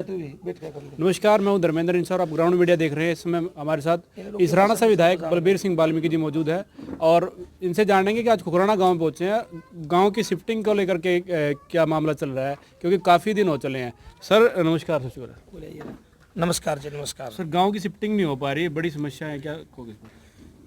बैठ कर ले। नमस्कार, मैं हूं धर्मेंद्र इंसार। आप ग्राउंड मीडिया देख रहे हैं। इस समय हमारे साथ इसराना से विधायक बलबीर सिंह वाल्मीकि जी मौजूद है और इनसे जानेंगे कि आज खुखराना गांव में पहुंचे हैं। गांव की शिफ्टिंग को लेकर के क्या मामला चल रहा है, क्योंकि काफ़ी दिन हो चले हैं। सर नमस्कार। सबसे पहले नमस्कार जी, नमस्कार सर। गाँव की शिफ्टिंग नहीं हो पा रही, बड़ी समस्या है क्या?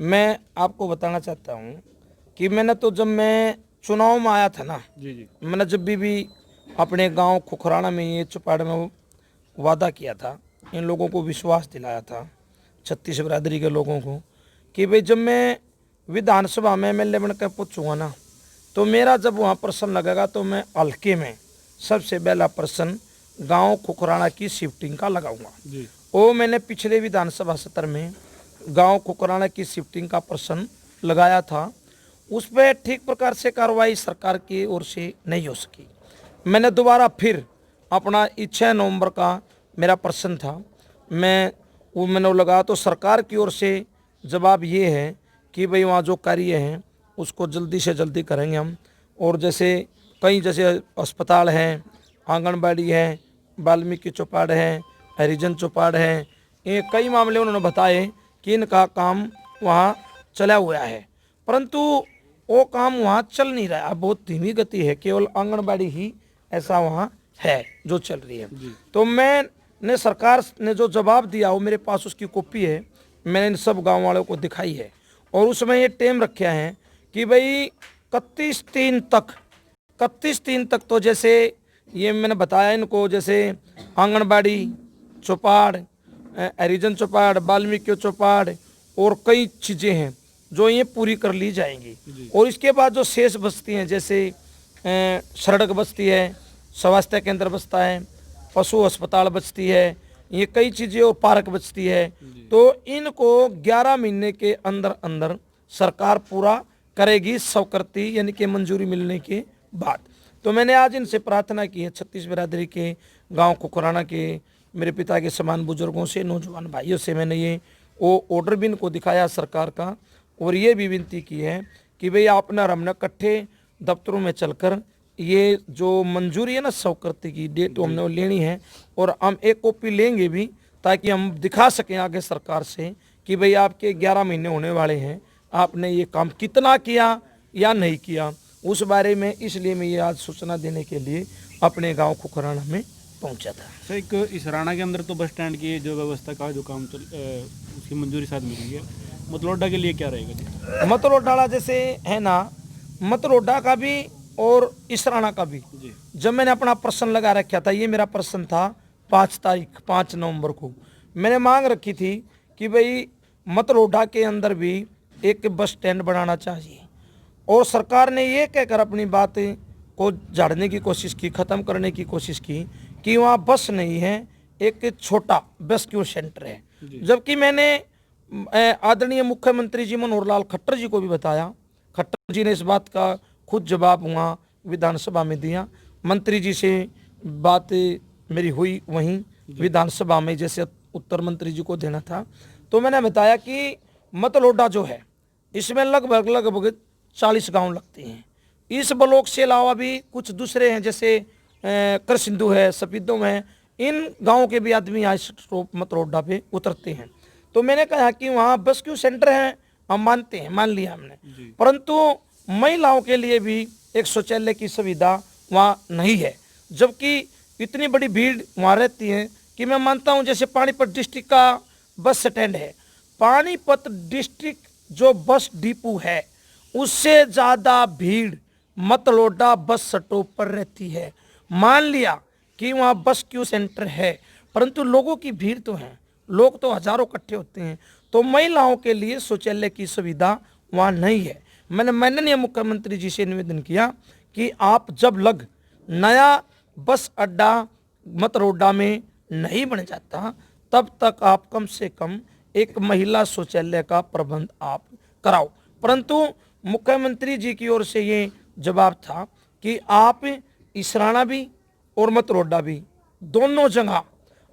मैं आपको बताना चाहता हूँ कि मैंने तो जब मैं चुनाव में आया था ना जी, मैंने जब भी अपने गांव खुखराना में ये चुपाड़ में वादा किया था, इन लोगों को विश्वास दिलाया था, 36 बिरादरी के लोगों को, कि भाई जब मैं विधानसभा में एमएलए बनकर पहुँचूँगा ना तो मेरा जब वहाँ प्रश्न लगेगा तो मैं हल्के में सबसे पहला प्रश्न गांव खुखराना की शिफ्टिंग का लगाऊंगा। वो मैंने पिछले विधानसभा सत्र में गांव खुखराना की शिफ्टिंग का प्रश्न लगाया था। उस पर ठीक प्रकार से कार्रवाई सरकार की ओर से नहीं हो सकी। मैंने दोबारा फिर अपना 6 नवंबर का मेरा प्रश्न था, मैंने लगाया तो सरकार की ओर से जवाब ये है कि भाई वहाँ जो कार्य है उसको जल्दी से जल्दी करेंगे हम। और जैसे जैसे अस्पताल हैं, आंगनबाड़ी है, वाल्मीकि चौपाड़ है, हरिजन चौपाड़ है, ये कई मामले उन्होंने बताए कि इनका काम वहाँ चला हुआ है, परंतु वो काम वहाँ चल नहीं रहा है। बहुत धीमी गति है, केवल आंगनबाड़ी ही ऐसा वहाँ है जो चल रही है। तो मैंने सरकार ने जो जवाब दिया वो मेरे पास उसकी कॉपी है, मैंने इन सब गांव वालों को दिखाई है। और उसमें ये टेम रखे हैं कि भाई 31/3 तक तो जैसे ये मैंने बताया इनको, जैसे आंगनबाड़ी चौपाड़, हरिजन चौपाड़, वाल्मीकि चौपाड़ और कई चीज़ें हैं जो ये पूरी कर ली जाएंगी। और इसके बाद जो शेष बस्ती हैं, जैसे सड़क बस्ती है, स्वास्थ्य केंद्र बसता है, पशु अस्पताल बचती है, ये कई चीज़ें और पार्क बचती है, तो इनको 11 महीने के अंदर अंदर सरकार पूरा करेगी स्वीकृति यानी कि मंजूरी मिलने के बाद। तो मैंने आज इनसे प्रार्थना की है, 36 बिरादरी के गांव खुखराना के मेरे पिता के समान बुजुर्गों से, नौजवान भाइयों से मैंने ये वो ऑर्डर भी इनको दिखाया सरकार का, और ये भी विनती की है कि भाई आपने और हमने इकट्ठे दफ्तरों में चलकर ये जो मंजूरी है ना स्वीकृति की डेट हमने लेनी है, और हम एक कॉपी लेंगे भी ताकि हम दिखा सकें आगे सरकार से कि भाई आपके 11 महीने होने वाले हैं, आपने ये काम कितना किया या नहीं किया उस बारे में। इसलिए मैं ये आज सूचना देने के लिए अपने गांव खुखराना में पहुंचा था। सर, एक इसराना के अंदर तो बस स्टैंड की जो व्यवस्था का जो काम उसकी मंजूरी साथ मिली है, मतलोडा के लिए क्या रहेगा? मतलोडा जैसे है ना, मतलोडा का भी और इसराना का भी जब मैंने अपना प्रश्न लगा रखा था, ये मेरा प्रश्न था 5 नवंबर को, मैंने मांग रखी थी कि भाई मतलोडा के अंदर भी एक बस स्टैंड बनाना चाहिए। और सरकार ने ये कहकर अपनी बात को झाड़ने की कोशिश की, ख़त्म करने की कोशिश की कि वहाँ बस नहीं है, एक छोटा रेस्क्यू सेंटर है। जबकि मैंने आदरणीय मुख्यमंत्री जी मनोहर लाल खट्टर जी को भी बताया, खट्टर जी ने इस बात का खुद जवाब वहाँ विधानसभा में दिया। मंत्री जी से बात मेरी हुई वहीं विधानसभा में, जैसे उत्तर मंत्री जी को देना था। तो मैंने बताया कि मतलोडा जो है इसमें लगभग 40 गांव लगते हैं। इस ब्लॉक से अलावा भी कुछ दूसरे हैं, जैसे करसिंधु है, सफीदों है, इन गांवों के भी आदमी आज मतलोडा पे उतरते हैं। तो मैंने कहा कि वहाँ रेस्क्यू सेंटर है, हम मानते हैं, मान लिया हमने, परंतु महिलाओं के लिए भी एक शौचालय की सुविधा वहाँ नहीं है। जबकि इतनी बड़ी भीड़ वहाँ रहती है कि मैं मानता हूँ जैसे पानीपत डिस्ट्रिक्ट का बस स्टैंड है, पानीपत डिस्ट्रिक्ट जो बस डिपो है उससे ज़्यादा भीड़ मतलोडा बस स्टॉप पर रहती है। मान लिया कि वहाँ बस क्यू सेंटर है, परंतु लोगों की भीड़ तो है, लोग तो हजारों इकट्ठे होते हैं, तो महिलाओं के लिए शौचालय की सुविधा वहाँ नहीं है। मैंने माननीय मुख्यमंत्री जी से निवेदन किया कि आप जब नया बस अड्डा मतलोडा में नहीं बन जाता तब तक आप कम से कम एक महिला शौचालय का प्रबंध आप कराओ। परंतु मुख्यमंत्री जी की ओर से ये जवाब था कि आप इसराना भी और मतलोडा भी दोनों जगह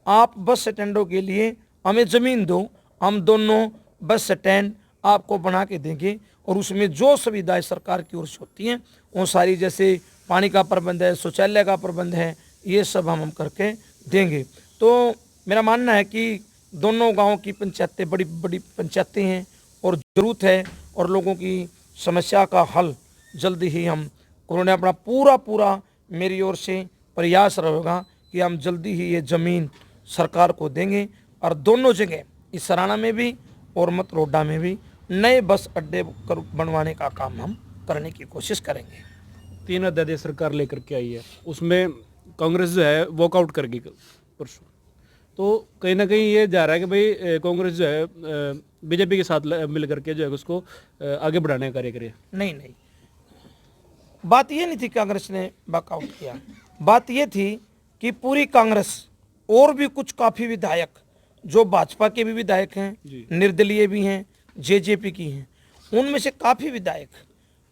आप बस स्टैंडों के लिए हमें ज़मीन दो, हम दोनों बस स्टैंड आपको बना के देंगे, और उसमें जो सुविधाएं सरकार की ओर से होती हैं वो सारी, जैसे पानी का प्रबंध है, शौचालय का प्रबंध है, ये सब हम करके देंगे। तो मेरा मानना है कि दोनों गांव की पंचायतें बड़ी बड़ी पंचायतें हैं और ज़रूरत है, और लोगों की समस्या का हल जल्दी ही हम उन्होंने अपना पूरा मेरी ओर से प्रयास रहेगा कि हम जल्दी ही ये ज़मीन सरकार को देंगे, और दोनों जगह इसराना में भी और मतरोडा में भी नए बस अड्डे बनवाने का काम हम करने की कोशिश करेंगे। 3 अध्यादेश सरकार लेकर के आई है, उसमें कांग्रेस जो है वॉकआउट कर गई परसों। तो कहीं ना कहीं ये जा रहा है कि भाई कांग्रेस जो है बीजेपी के साथ मिल करके जो है उसको आगे बढ़ाने का कार्य करे। नहीं, बात ये नहीं थी कांग्रेस ने वॉकआउट किया, बात ये थी कि पूरी कांग्रेस और भी कुछ काफ़ी विधायक जो भाजपा के भी विधायक हैं, निर्दलीय भी हैं, जेजेपी की हैं, उनमें से काफ़ी विधायक,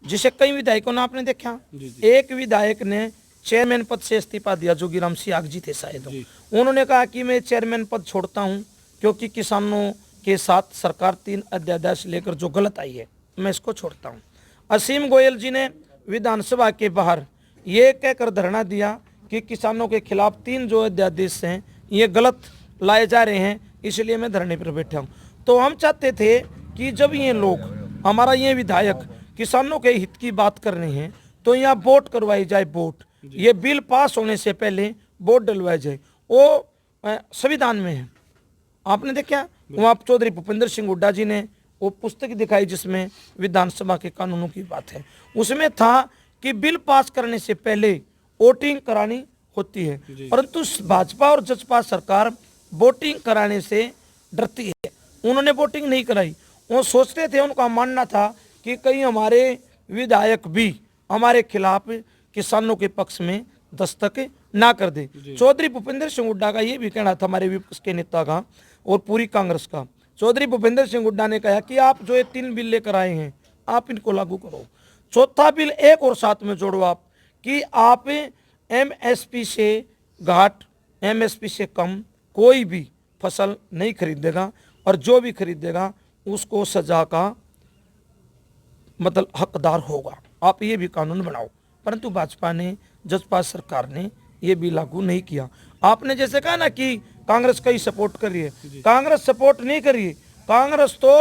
जिसे कई विधायकों ने आपने देखा, एक विधायक ने चेयरमैन पद से इस्तीफा दिया, जोगीराम सियाग जी थे शायद, उन्होंने कहा कि मैं चेयरमैन पद छोड़ता हूं क्योंकि किसानों के साथ सरकार 3 अध्यादेश लेकर जो गलत आई है, मैं इसको छोड़ता हूं। असीम गोयल जी ने विधानसभा के बाहर ये कहकर धरना दिया कि किसानों के खिलाफ 3 जो अध्यादेश हैं ये गलत लाए जा रहे हैं, इसलिए मैं धरने पर बैठा हूँ। तो हम चाहते थे कि जब ये लोग, हमारा ये विधायक किसानों के हित की बात कर रहे हैं, तो यहाँ वोट करवाई जाए, वोट, ये बिल पास होने से पहले वोट डलवाई जाए, वो संविधान में है। आपने देखा वहाँ चौधरी भूपेंद्र सिंह हुड्डा जी ने वो पुस्तक दिखाई जिसमें विधानसभा के कानूनों की बात है, उसमें था कि बिल पास करने से पहले वोटिंग करानी होती है, परंतु भाजपा और जसपा सरकार वोटिंग कराने से डरती है। उन्होंने वोटिंग नहीं कराई, वो सोचते थे, उनका मानना था कि कहीं हमारे विधायक भी हमारे खिलाफ किसानों के पक्ष में दस्तक ना कर दे। चौधरी भूपेंद्र सिंह हुड्डा का ये भी कहना था, हमारे विपक्ष के नेता का और पूरी कांग्रेस का। चौधरी भूपेंद्र सिंह हुड्डा ने कहा कि आप जो ये 3 बिल लेकर आए हैं, आप इनको लागू करो। चौथा बिल एक और साथ में जोड़ो आप, कि आप एमएसपी से घाट, एमएसपी से कम कोई भी फसल नहीं खरीदेगा, और जो भी खरीदेगा उसको सजा का मतलब हकदार होगा। आप ये भी कानून बनाओ। परंतु भाजपा ने, जसपा सरकार ने ये भी लागू नहीं किया। आपने जैसे कहा ना कि कांग्रेस का ही सपोर्ट कर रही है, कांग्रेस सपोर्ट नहीं कर रही है। कांग्रेस तो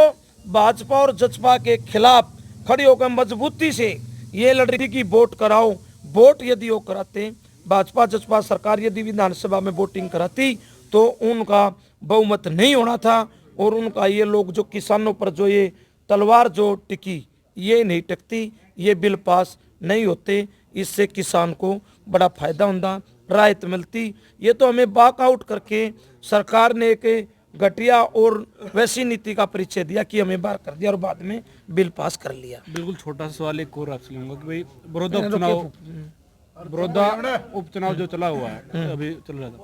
भाजपा और जसपा के खिलाफ खड़ी होकर मजबूती से ये लड़ रही थी कि वोट कराओ। वोट यदि वो कराते, भाजपा जसपा सरकार यदि विधानसभा में वोटिंग कराती, तो उनका बहुमत नहीं होना था, और उनका ये लोग जो किसानों पर जो ये तलवार जो टिकी, ये नहीं टिकती, ये बिल पास नहीं होते। इससे किसान को बड़ा फायदा होता, राहत मिलती। ये तो हमें वॉकआउट करके सरकार ने एक घटिया और वैसी नीति का परिचय दिया कि हमें बाहर कर दिया और बाद में बिल पास कर लिया। बिल्कुल छोटा सा सवाल एक और आपसे लूंगा कि भाई बड़ौदा उपचुनाव जो चला हुआ है, अभी चल रहा था,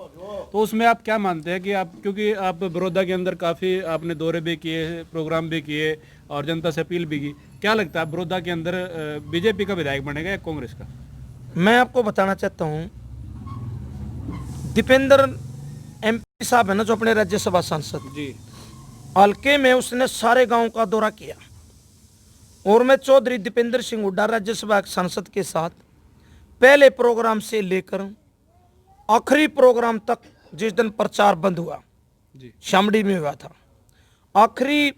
तो उसमें आप क्या मानते हैं कि आप, क्योंकि आप बड़ौदा के अंदर काफ़ी आपने दौरे भी किए, प्रोग्राम भी किए और जनता से अपील भी की, क्या लगता है बड़ौदा के अंदर बीजेपी का विधायक बनेगा या कांग्रेस का? मैं आपको बताना चाहता हूँ, दीपेंद्र एमपी साहब है ना, जो अपने राज्यसभा सांसद जी, हल्के में उसने सारे गांव का दौरा किया, और मैं चौधरी दीपेंद्र सिंह हुड्डा राज्यसभा सांसद के साथ पहले प्रोग्राम से लेकर आखिरी प्रोग्राम तक, जिस दिन प्रचार बंद हुआ जी, शामली में हुआ था, आखिरी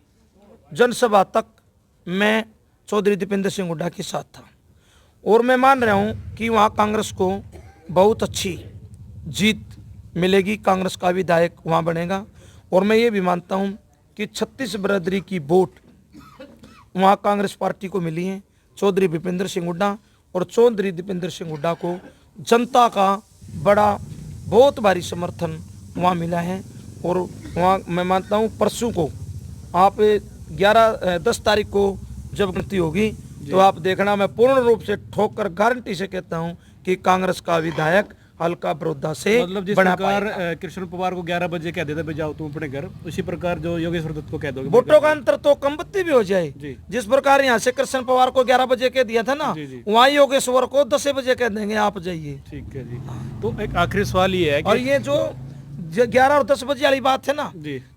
जनसभा तक मैं चौधरी दीपेंद्र सिंह हुड्डा के साथ था। और मैं मान रहा हूं कि वहां कांग्रेस को बहुत अच्छी जीत मिलेगी, कांग्रेस का विधायक वहां बनेगा। और मैं ये भी मानता हूं कि 36 बिरादरी की वोट वहां कांग्रेस पार्टी को मिली है, चौधरी भूपेंद्र सिंह हुड्डा और चौधरी दीपेंद्र सिंह हुड्डा को जनता का बड़ा बहुत भारी समर्थन वहाँ मिला है। और वहाँ मैं मानता हूँ परसों को आप 10 तारीख को जब गिनती होगी, तो आप देखना, मैं पूर्ण रूप से ठोक कर गारंटी से कहता हूँ कि कांग्रेस का विधायक हल्का बड़ौदा से मतलब जिस प्रकार कृष्ण पवार को 11 बजे कह देते भाई जाओ तुम अपने घर, उसी प्रकार जो योगेश्वर दत्त को कह दोगे वोटों का अंतर तो कम बत्ती भी हो जाए। जिस प्रकार यहाँ से कृष्ण पवार को 11 बजे कह दिया था ना, वहाँ योगेश्वर को 10 बजे कह देंगे आप जाइए। ठीक है जी। तो एक आखिरी सवाल ये है कि, और ये जो 11 और 10 बजे वाली बात है ना,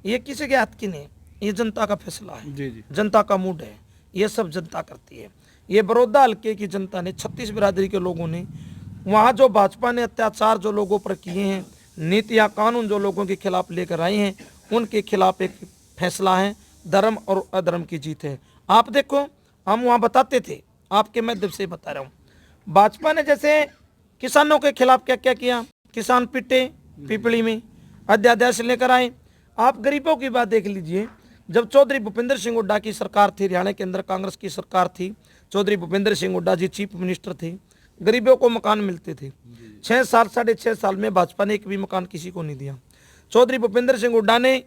ये किसी के हाथ की नहीं, ये जनता का फैसला है, जनता का मूड है, ये सब जनता करती है। ये बड़ौदा हल्के की जनता ने, 36 बिरादरी के लोगों ने, वहाँ जो भाजपा ने अत्याचार जो लोगों पर किए हैं, नीतियाँ कानून जो लोगों के खिलाफ लेकर आई हैं उनके खिलाफ एक फैसला है, धर्म और अधर्म की जीत है। आप देखो, हम वहाँ बताते थे, आपके माध्यम से बता रहा हूँ, भाजपा ने जैसे किसानों के खिलाफ क्या क्या किया, किसान पिटे पिपली में, अध्यादेश लेकर आए। आप गरीबों की बात देख लीजिए, जब चौधरी भूपेंद्र सिंह हुड्डा की सरकार थी, हरियाणा के अंदर कांग्रेस की सरकार थी, चौधरी भूपेंद्र सिंह हुड्डा जी चीफ मिनिस्टर थे, गरीबों को मकान मिलते थे। 6 साल 6.5 साल में भाजपा ने एक भी मकान किसी को नहीं दिया। चौधरी भूपेंद्र सिंह हुड्डा ने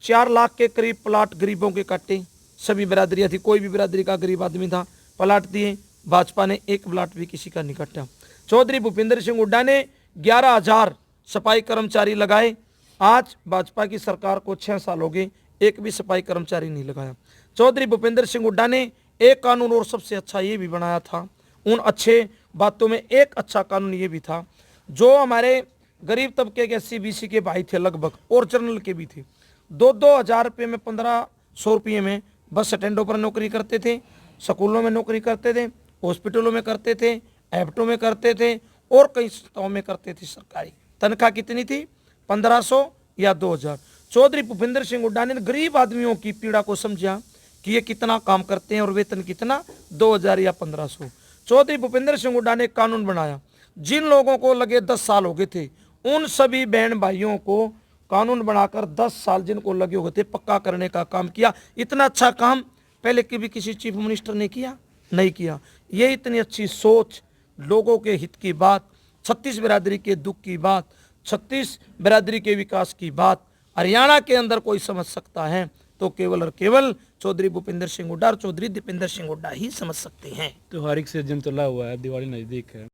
4 लाख के करीब प्लाट गरीबों के काटे, सभी बिरादरियाँ थी, कोई भी बिरादरी का गरीब आदमी था, प्लाट दिए। भाजपा ने एक प्लाट भी किसी का नहीं काटा। चौधरी भूपेंद्र सिंह हुड्डा ने 11,000 सफाई कर्मचारी लगाए। आज भाजपा की सरकार को 6 साल हो गए, एक भी सफाई कर्मचारी नहीं लगाया। चौधरी भूपेंद्र सिंह हुड्डा ने एक कानून और सबसे अच्छा ये भी बनाया था, उन अच्छे बातों में एक अच्छा कानून ये भी था, जो हमारे गरीब तबके के SC BC के भाई थे लगभग, और जनरल के भी थे, 2-2 हज़ार रुपये में, 1500 रुपये में बस स्टैंडों पर नौकरी करते थे, स्कूलों में नौकरी करते थे, हॉस्पिटलों में करते थे, एप्टों में करते थे, और कई संस्थाओं में करते थे। सरकारी तनख्वाह कितनी थी? 1500 या 2000। चौधरी भूपेंद्र सिंह हुड्डा ने गरीब आदमियों की पीड़ा को समझा कि ये कितना काम करते हैं और वेतन कितना, 2000 या 1500। चौधरी भूपेंद्र सिंह हुड्डा ने कानून बनाया, जिन लोगों को लगे 10 साल हो गए थे, उन सभी बहन भाइयों को कानून बनाकर 10 साल जिनको लगे हुए थे पक्का करने का काम किया। इतना अच्छा काम पहले कभी किसी चीफ मिनिस्टर ने किया? नहीं किया। ये इतनी अच्छी सोच, लोगों के हित की बात, 36 बिरादरी के दुख की बात, 36 बिरादरी के विकास की बात हरियाणा के अंदर कोई समझ सकता है तो केवल और केवल चौधरी भूपेंद्र सिंह हुड्डा और चौधरी दीपेंद्र सिंह हुड्डा ही समझ सकते हैं। त्योहारिक सीजन चला हुआ है, दिवाली नज़दीक है,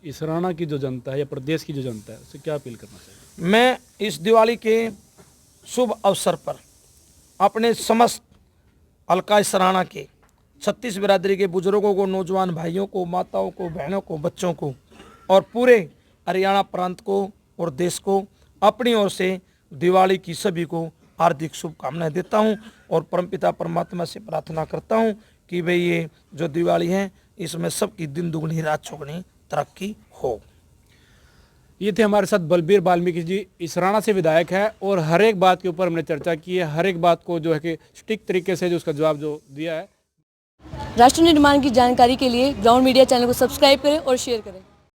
इसराना की जो जनता है या प्रदेश की जो जनता है उसे क्या अपील करना चाहिए? मैं इस दिवाली के शुभ अवसर पर अपने समस्त हल्का इसराना के 36 बिरादरी के बुजुर्गों को, नौजवान भाइयों को, माताओं को, बहनों को, बच्चों को और पूरे हरियाणा प्रांत को और देश को अपनी ओर से दिवाली की सभी को हार्दिक शुभकामनाएं देता हूं और परमपिता परमात्मा से प्रार्थना करता हूं कि भाई ये जो दिवाली है इसमें सबकी दिन दुगनी रात चौगनी तरक्की हो। ये थे हमारे साथ बलबीर बाल्मीकि जी, इसराना से विधायक है, और हर एक बात के ऊपर हमने चर्चा की है, हर एक बात को जो है कि सटीक तरीके से जो उसका जवाब जो दिया है। राष्ट्र निर्माण की जानकारी के लिए ग्राउंड मीडिया चैनल को सब्सक्राइब करें और शेयर करें।